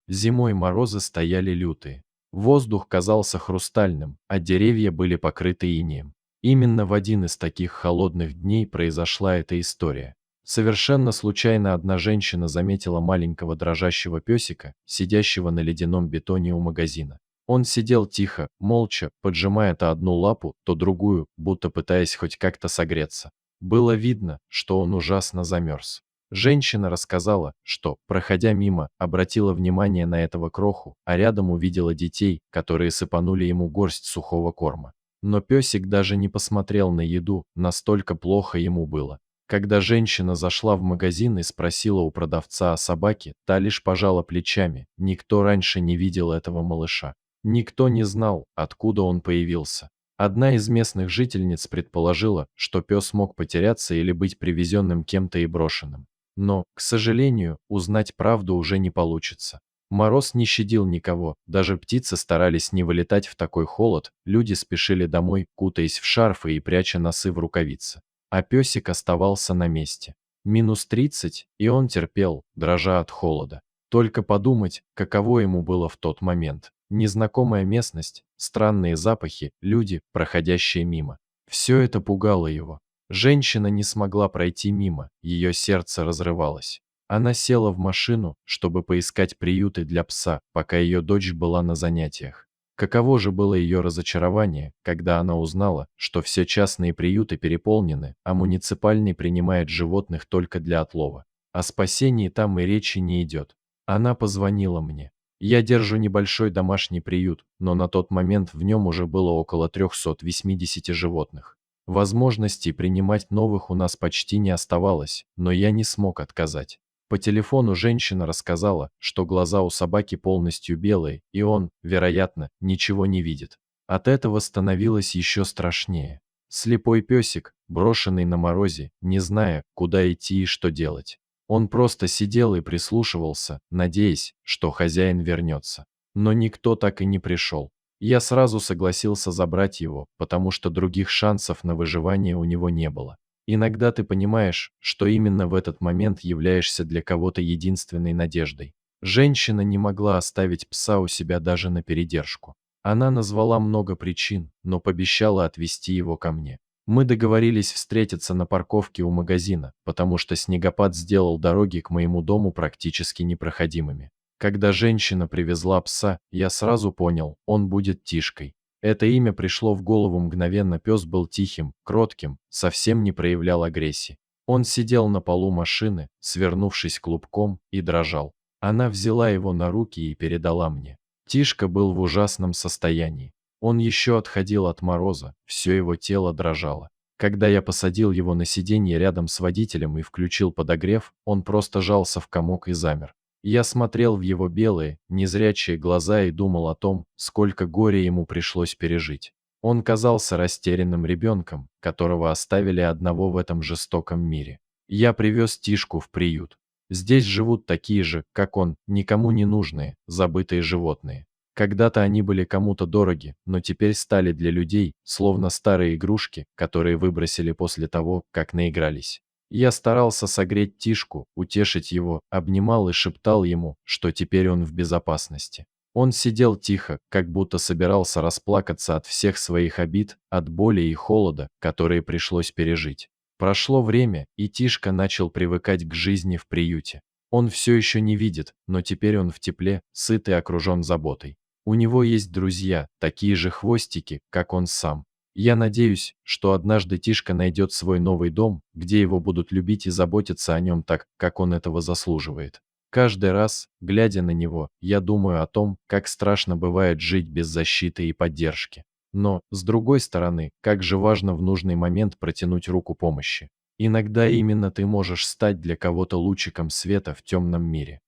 Зимой морозы стояли лютые. Воздух казался хрустальным, а деревья были покрыты инеем. Именно в один из таких холодных дней произошла эта история. Совершенно случайно одна женщина заметила маленького дрожащего песика, сидящего на ледяном бетоне у магазина. Он сидел тихо, молча, поджимая то одну лапу, то другую, будто пытаясь хоть как-то согреться. Было видно, что он ужасно замерз. Женщина рассказала, что, проходя мимо, обратила внимание на этого кроху, а рядом увидела детей, которые сыпанули ему горсть сухого корма. Но песик даже не посмотрел на еду, настолько плохо ему было. Когда женщина зашла в магазин и спросила у продавца о собаке, та лишь пожала плечами, никто раньше не видел этого малыша. Никто не знал, откуда он появился. Одна из местных жительниц предположила, что пес мог потеряться или быть привезенным кем-то и брошенным. Но, к сожалению, узнать правду уже не получится. Мороз не щадил никого, даже птицы старались не вылетать в такой холод, люди спешили домой, кутаясь в шарфы и пряча носы в рукавицы. А песик оставался на месте. -30, и он терпел, дрожа от холода. Только подумать, каково ему было в тот момент. Незнакомая местность, странные запахи, люди, проходящие мимо. Все это пугало его. Женщина не смогла пройти мимо, ее сердце разрывалось. Она села в машину, чтобы поискать приюты для пса, пока ее дочь была на занятиях. Каково же было ее разочарование, когда она узнала, что все частные приюты переполнены, а муниципальный принимает животных только для отлова. О спасении там и речи не идет. Она позвонила мне. Я держу небольшой домашний приют, но на тот момент в нем уже было около 380 животных. Возможностей принимать новых у нас почти не оставалось, но я не смог отказать. По телефону женщина рассказала, что глаза у собаки полностью белые, и он, вероятно, ничего не видит. От этого становилось еще страшнее. Слепой песик, брошенный на морозе, не зная, куда идти и что делать. Он просто сидел и прислушивался, надеясь, что хозяин вернется. Но никто так и не пришел. Я сразу согласился забрать его, потому что других шансов на выживание у него не было. Иногда ты понимаешь, что именно в этот момент являешься для кого-то единственной надеждой. Женщина не могла оставить пса у себя даже на передержку. Она назвала много причин, но пообещала отвезти его ко мне. Мы договорились встретиться на парковке у магазина, потому что снегопад сделал дороги к моему дому практически непроходимыми. Когда женщина привезла пса, я сразу понял, он будет Тишкой. Это имя пришло в голову мгновенно, пес был тихим, кротким, совсем не проявлял агрессии. Он сидел на полу машины, свернувшись клубком, и дрожал. Она взяла его на руки и передала мне. Тишка был в ужасном состоянии. Он еще отходил от мороза, все его тело дрожало. Когда я посадил его на сиденье рядом с водителем и включил подогрев, он просто жался в комок и замер. Я смотрел в его белые, незрячие глаза и думал о том, сколько горя ему пришлось пережить. Он казался растерянным ребенком, которого оставили одного в этом жестоком мире. Я привез Тишку в приют. Здесь живут такие же, как он, никому не нужные, забытые животные. Когда-то они были кому-то дороги, но теперь стали для людей, словно старые игрушки, которые выбросили после того, как наигрались. Я старался согреть Тишку, утешить его, обнимал и шептал ему, что теперь он в безопасности. Он сидел тихо, как будто собирался расплакаться от всех своих обид, от боли и холода, которые пришлось пережить. Прошло время, и Тишка начал привыкать к жизни в приюте. Он все еще не видит, но теперь он в тепле, сыт и окружен заботой. У него есть друзья, такие же хвостики, как он сам. Я надеюсь, что однажды Тишка найдет свой новый дом, где его будут любить и заботиться о нем так, как он этого заслуживает. Каждый раз, глядя на него, я думаю о том, как страшно бывает жить без защиты и поддержки. Но, с другой стороны, как же важно в нужный момент протянуть руку помощи. Иногда именно ты можешь стать для кого-то лучиком света в темном мире.